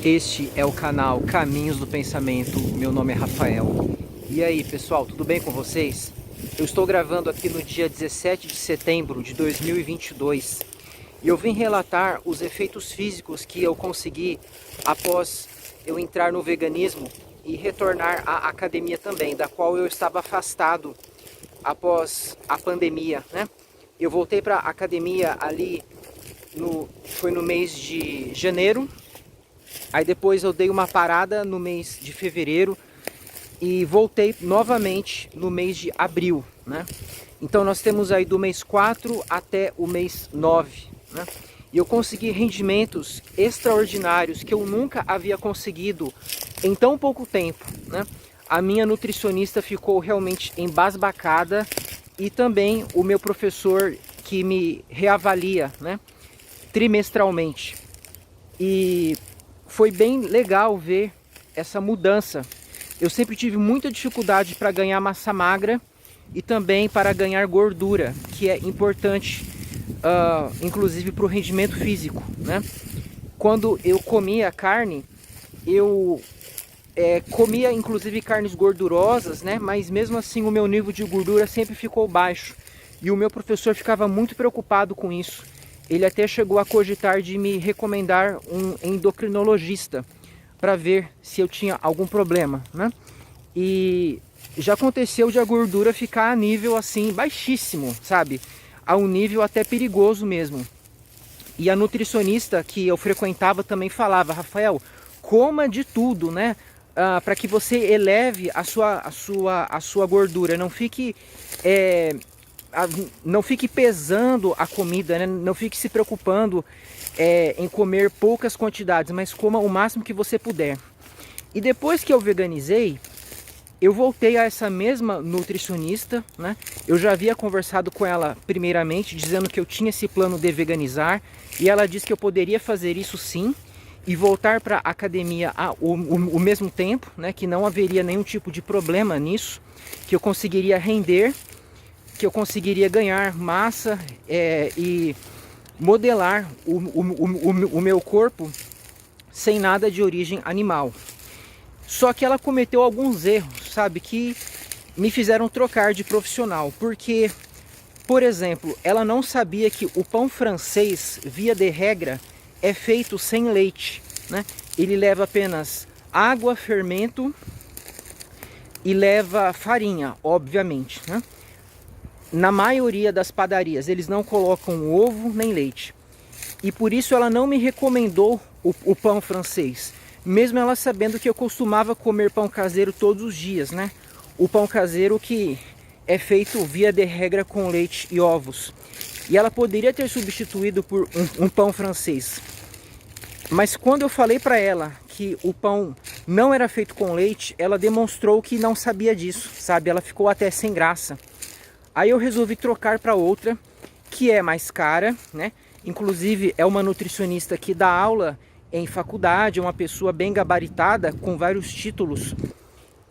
Este é o canal Caminhos do Pensamento, meu nome é Rafael. E aí pessoal, tudo bem com vocês? Eu estou gravando aqui no dia 17 de setembro de 2022 e eu vim relatar os efeitos físicos que eu consegui após eu entrar no veganismo e retornar à academia também, da qual eu estava afastado após a pandemia, né? Eu voltei para a academia ali, foi no mês de janeiro. Aí depois eu dei uma parada no mês de fevereiro e voltei novamente no mês de abril, né? Então nós temos aí do mês 4 até o mês 9, né? E eu consegui rendimentos extraordinários que eu nunca havia conseguido em tão pouco tempo, né? A minha nutricionista ficou realmente embasbacada e também o meu professor que me reavalia, né, trimestralmente. E foi bem legal ver essa mudança. Eu sempre tive muita dificuldade para ganhar massa magra e também para ganhar gordura, que é importante, inclusive para o rendimento físico, né? Quando eu comia carne, eu comia inclusive carnes gordurosas, né? Mas mesmo assim o meu nível de gordura sempre ficou baixo. E o meu professor ficava muito preocupado com isso. Ele até chegou a cogitar de me recomendar um endocrinologista para ver se eu tinha algum problema, né? E já aconteceu de a gordura ficar a nível assim baixíssimo, sabe? A um nível até perigoso mesmo. E a nutricionista que eu frequentava também falava: Rafael, coma de tudo, né? Para que você eleve a sua gordura, não fique pesando a comida, né? Não fique se preocupando em comer poucas quantidades, mas coma o máximo que você puder. E depois que eu veganizei, eu voltei a essa mesma nutricionista, né? Eu já havia conversado com ela primeiramente, dizendo que eu tinha esse plano de veganizar, e ela disse que eu poderia fazer isso sim, e voltar para a academia ao mesmo tempo, né? Que não haveria nenhum tipo de problema nisso, que eu conseguiria render, que eu conseguiria ganhar massa e modelar o meu corpo sem nada de origem animal. Só que ela cometeu alguns erros, sabe, que me fizeram trocar de profissional. Porque, por exemplo, ela não sabia que o pão francês, via de regra, é feito sem leite, né? Ele leva apenas água, fermento e leva farinha, obviamente, né? Na maioria das padarias eles não colocam ovo nem leite. E por isso ela não me recomendou o pão francês. Mesmo ela sabendo que eu costumava comer pão caseiro todos os dias, né? O pão caseiro que é feito via de regra com leite e ovos. E ela poderia ter substituído por um pão francês. Mas quando eu falei para ela que o pão não era feito com leite, ela demonstrou que não sabia disso, sabe? Ela ficou até sem graça. Aí eu resolvi trocar para outra, que é mais cara, né? Inclusive é uma nutricionista que dá aula em faculdade, é uma pessoa bem gabaritada, com vários títulos.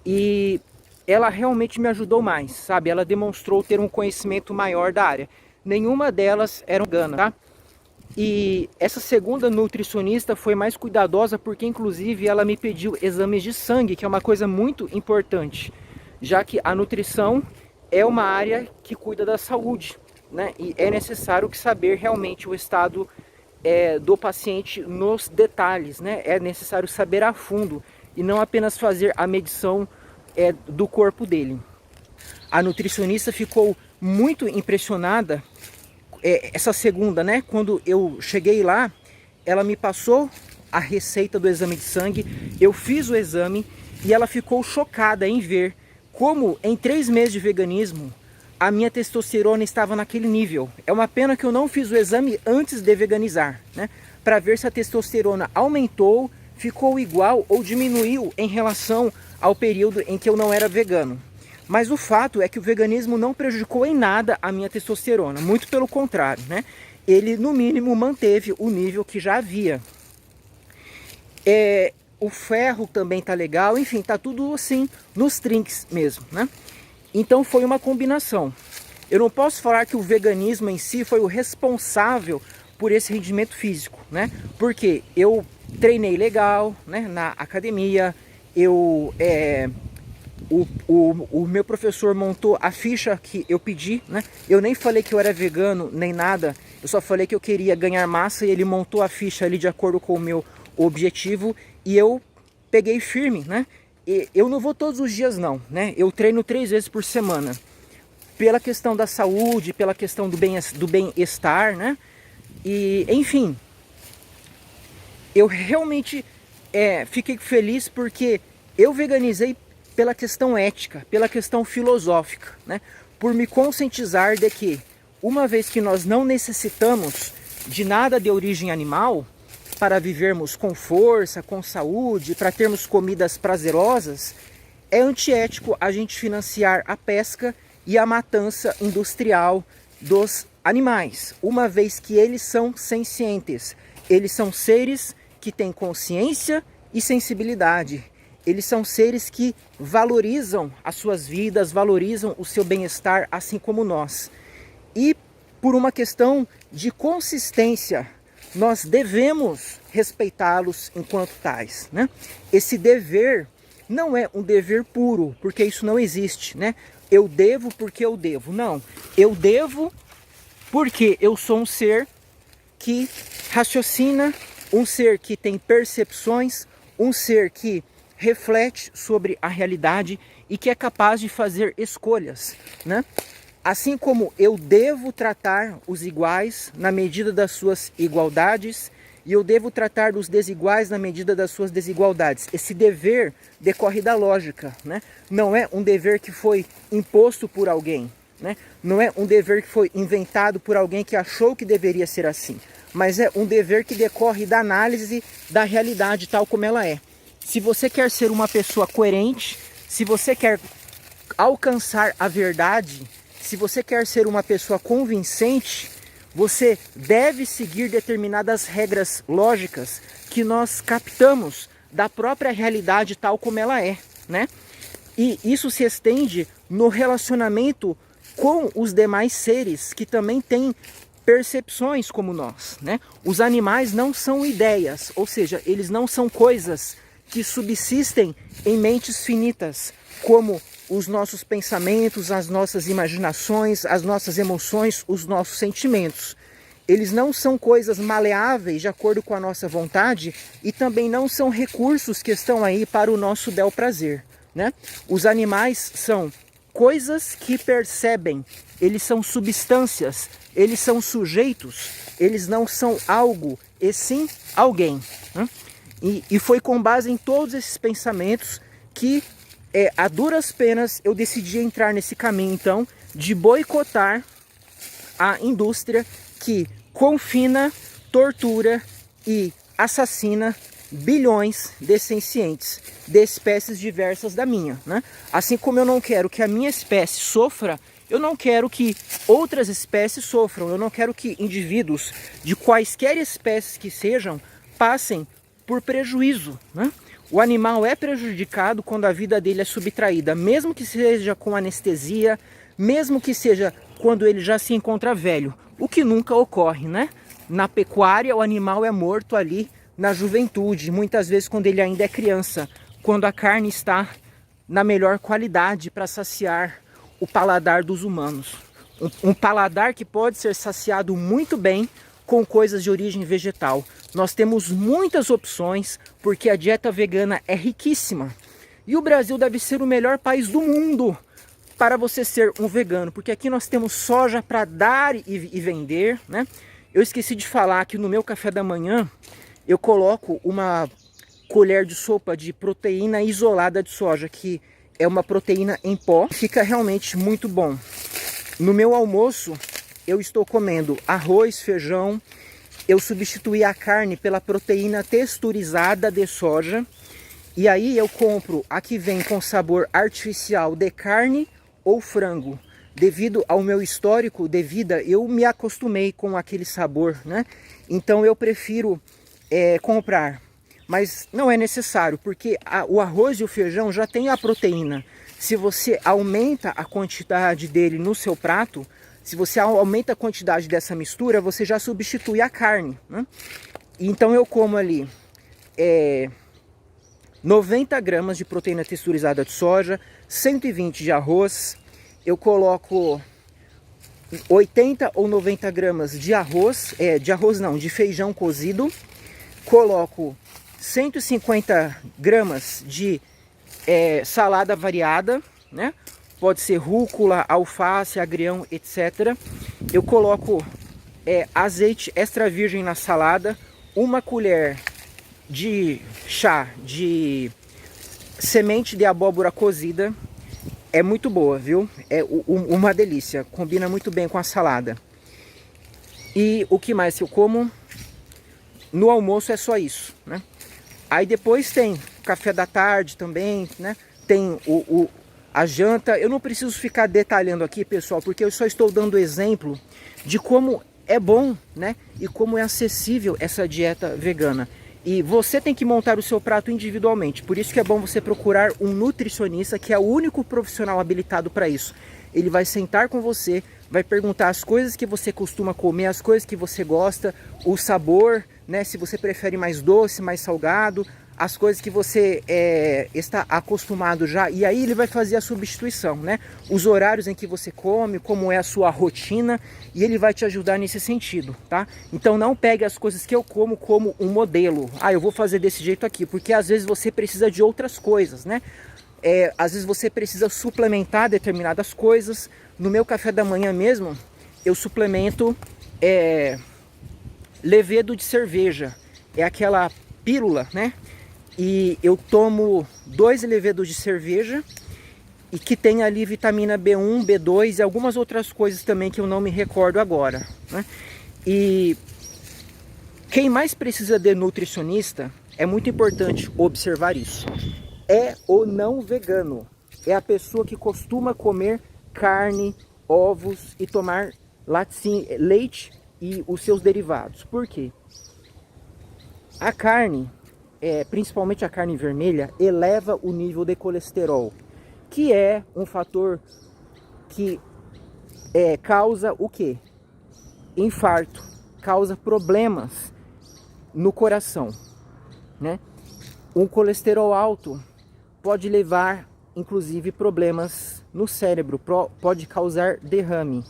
E ela realmente me ajudou mais, sabe? Ela demonstrou ter um conhecimento maior da área. Nenhuma delas era vegana, tá? E essa segunda nutricionista foi mais cuidadosa porque inclusive ela me pediu exames de sangue, que é uma coisa muito importante, já que a nutrição é uma área que cuida da saúde, né? E é necessário saber realmente o estado do paciente nos detalhes, né? É necessário saber a fundo e não apenas fazer a medição do corpo dele. A nutricionista ficou muito impressionada, essa segunda, né? Quando eu cheguei lá, ela me passou a receita do exame de sangue, eu fiz o exame e ela ficou chocada em ver como em 3 meses de veganismo a minha testosterona estava naquele nível. É uma pena que eu não fiz o exame antes de veganizar, né? Para ver se a testosterona aumentou, ficou igual ou diminuiu em relação ao período em que eu não era vegano. Mas o fato é que o veganismo não prejudicou em nada a minha testosterona, muito pelo contrário, né? Ele no mínimo manteve o nível que já havia. O ferro também tá legal, enfim, tá tudo assim nos trinques mesmo, né? Então foi uma combinação. Eu não posso falar que o veganismo em si foi o responsável por esse rendimento físico, né? Porque eu treinei legal, né, na academia. O meu professor montou a ficha que eu pedi, né? Eu nem falei que eu era vegano, nem nada. Eu só falei que eu queria ganhar massa e ele montou a ficha ali de acordo com o meu objetivo. E eu peguei firme, né? E eu não vou todos os dias não, né? Eu treino 3 vezes por semana. Pela questão da saúde, pela questão do bem-estar, né? E, enfim, eu realmente fiquei feliz porque eu veganizei pela questão ética, pela questão filosófica, né? Por me conscientizar de que, uma vez que nós não necessitamos de nada de origem animal para vivermos com força, com saúde, para termos comidas prazerosas, é antiético a gente financiar a pesca e a matança industrial dos animais, uma vez que eles são sencientes, eles são seres que têm consciência e sensibilidade. Eles são seres que valorizam as suas vidas, valorizam o seu bem-estar, assim como nós. E por uma questão de consistência, nós devemos respeitá-los enquanto tais, né? Esse dever não é um dever puro, porque isso não existe, né? Eu devo porque eu devo. Não, eu devo porque eu sou um ser que raciocina, um ser que tem percepções, um ser que reflete sobre a realidade e que é capaz de fazer escolhas, né? Assim como eu devo tratar os iguais na medida das suas igualdades e eu devo tratar dos desiguais na medida das suas desigualdades. Esse dever decorre da lógica, né? Não é um dever que foi imposto por alguém, né? Não é um dever que foi inventado por alguém que achou que deveria ser assim, mas é um dever que decorre da análise da realidade tal como ela é. Se você quer ser uma pessoa coerente, se você quer alcançar a verdade, se você quer ser uma pessoa convincente, você deve seguir determinadas regras lógicas que nós captamos da própria realidade tal como ela é, né? E isso se estende no relacionamento com os demais seres que também têm percepções como nós, né? Os animais não são ideias, ou seja, eles não são coisas que subsistem em mentes finitas, como os nossos pensamentos, as nossas imaginações, as nossas emoções, os nossos sentimentos. Eles não são coisas maleáveis de acordo com a nossa vontade e também não são recursos que estão aí para o nosso bel prazer, né? Os animais são coisas que percebem, eles são substâncias, eles são sujeitos, eles não são algo, e sim alguém, né? E foi com base em todos esses pensamentos que, a duras penas, eu decidi entrar nesse caminho, então, de boicotar a indústria que confina, tortura e assassina bilhões de sencientes, de espécies diversas da minha, né? Assim como eu não quero que a minha espécie sofra, eu não quero que outras espécies sofram, eu não quero que indivíduos de quaisquer espécies que sejam passem por prejuízo, né? O animal é prejudicado quando a vida dele é subtraída, mesmo que seja com anestesia, mesmo que seja quando ele já se encontra velho, o que nunca ocorre, né? Na pecuária, o animal é morto ali na juventude, muitas vezes quando ele ainda é criança, quando a carne está na melhor qualidade para saciar o paladar dos humanos. Um paladar que pode ser saciado muito bem com coisas de origem vegetal. Nós temos muitas opções porque a dieta vegana é riquíssima. E o Brasil deve ser o melhor país do mundo para você ser um vegano, porque aqui nós temos soja para dar e vender, né? Eu esqueci de falar que no meu café da manhã eu coloco uma colher de sopa de proteína isolada de soja, que é uma proteína em pó, fica realmente muito bom. No meu almoço eu estou comendo arroz, feijão, eu substituí a carne pela proteína texturizada de soja, e aí eu compro a que vem com sabor artificial de carne ou frango. Devido ao meu histórico de vida, eu me acostumei com aquele sabor, né? Então eu prefiro comprar, mas não é necessário, porque o arroz e o feijão já tem a proteína. Se você aumenta a quantidade dele no seu prato, se você aumenta a quantidade dessa mistura, você já substitui a carne, né? Então eu como ali 90 gramas de proteína texturizada de soja, 120 de arroz, eu coloco 80 ou 90 gramas de arroz, de feijão cozido, coloco 150 gramas de salada variada, né? Pode ser rúcula, alface, agrião, etc. Eu coloco azeite extra virgem na salada, uma colher de chá de semente de abóbora cozida. É muito boa, viu? É uma delícia, combina muito bem com a salada. E o que mais eu como? No almoço é só isso, né? Aí depois tem café da tarde também, né? Tem a janta. Eu não preciso ficar detalhando aqui, pessoal, porque eu só estou dando exemplo de como é bom, né? E como é acessível essa dieta vegana. E você tem que montar o seu prato individualmente. Por isso que é bom você procurar um nutricionista, que é o único profissional habilitado para isso. Ele vai sentar com você, vai perguntar as coisas que você costuma comer, as coisas que você gosta, o sabor, né? Se você prefere mais doce, mais salgado, as coisas que você está acostumado já. E aí ele vai fazer a substituição, né? Os horários em que você come, como é a sua rotina, e ele vai te ajudar nesse sentido, tá? Então não pegue as coisas que eu como um modelo. Ah, eu vou fazer desse jeito aqui, porque às vezes você precisa de outras coisas, né? Às vezes você precisa suplementar determinadas coisas. No meu café da manhã mesmo, eu suplemento levedo de cerveja. É aquela pílula, né? E eu tomo 2 levedos de cerveja e que tem ali vitamina B1, B2 e algumas outras coisas também que eu não me recordo agora, né? E quem mais precisa de nutricionista, é muito importante observar isso. É o não vegano. É a pessoa que costuma comer carne, ovos e tomar leite e os seus derivados. Por quê? A carne, principalmente a carne vermelha, eleva o nível de colesterol, que é um fator que causa o quê? Infarto, causa problemas no coração, né? Um colesterol alto pode levar, inclusive, problemas no cérebro, pode causar derrame.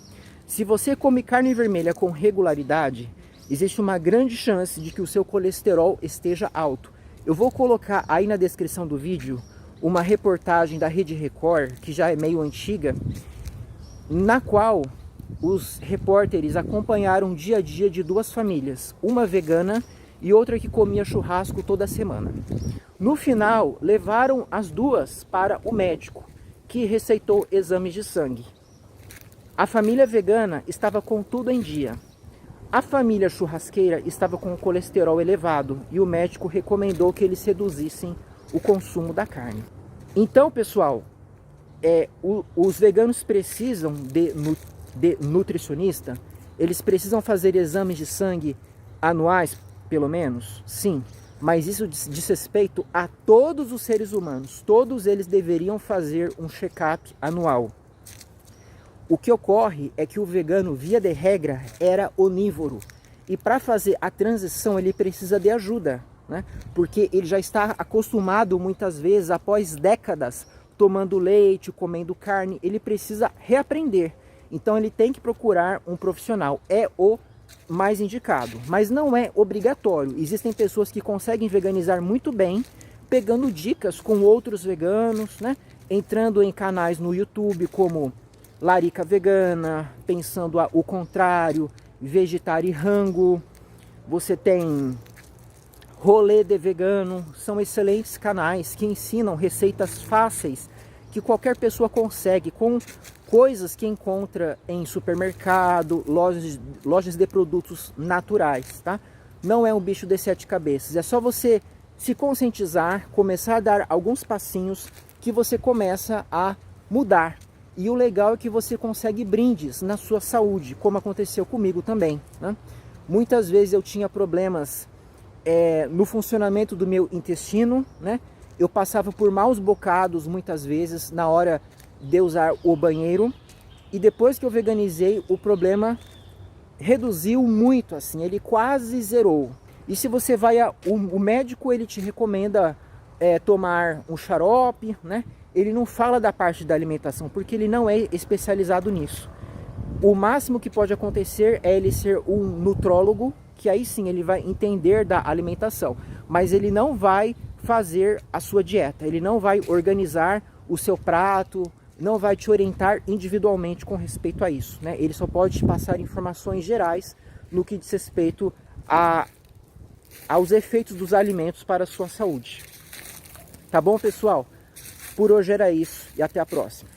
Se você come carne vermelha com regularidade, existe uma grande chance de que o seu colesterol esteja alto. Eu vou colocar aí na descrição do vídeo uma reportagem da Rede Record, que já é meio antiga, na qual os repórteres acompanharam o dia a dia de 2 famílias, uma vegana e outra que comia churrasco toda semana. No final, levaram as 2 para o médico, que receitou exames de sangue. A família vegana estava com tudo em dia. A família churrasqueira estava com o colesterol elevado e o médico recomendou que eles reduzissem o consumo da carne. Então, pessoal, os veganos precisam de nutricionista? Eles precisam fazer exames de sangue anuais, pelo menos? Sim, mas isso diz respeito a todos os seres humanos. Todos eles deveriam fazer um check-up anual. O que ocorre é que o vegano, via de regra, era onívoro. E para fazer a transição ele precisa de ajuda, né? Porque ele já está acostumado muitas vezes, após décadas, tomando leite, comendo carne, ele precisa reaprender. Então ele tem que procurar um profissional. É o mais indicado, mas não é obrigatório. Existem pessoas que conseguem veganizar muito bem, pegando dicas com outros veganos, né? Entrando em canais no YouTube como Larica Vegana, Pensando o Contrário, Vegetarirango, você tem Rolê de Vegano, são excelentes canais que ensinam receitas fáceis que qualquer pessoa consegue, com coisas que encontra em supermercado, lojas de produtos naturais, tá? Não é um bicho de 7 cabeças, é só você se conscientizar, começar a dar alguns passinhos que você começa a mudar. E o legal é que você consegue brindes na sua saúde, como aconteceu comigo também, né? Muitas vezes eu tinha problemas no funcionamento do meu intestino, né? Eu passava por maus bocados muitas vezes na hora de usar o banheiro. E depois que eu veganizei, o problema reduziu muito, assim, ele quase zerou. E se você vai o médico, ele te recomenda tomar um xarope, né? Ele não fala da parte da alimentação, porque ele não é especializado nisso. O máximo que pode acontecer é ele ser um nutrólogo, que aí sim ele vai entender da alimentação, mas ele não vai fazer a sua dieta, ele não vai organizar o seu prato, não vai te orientar individualmente com respeito a isso, né? Ele só pode te passar informações gerais no que diz respeito aos efeitos dos alimentos para a sua saúde. Tá bom, pessoal? Por hoje era isso e até a próxima.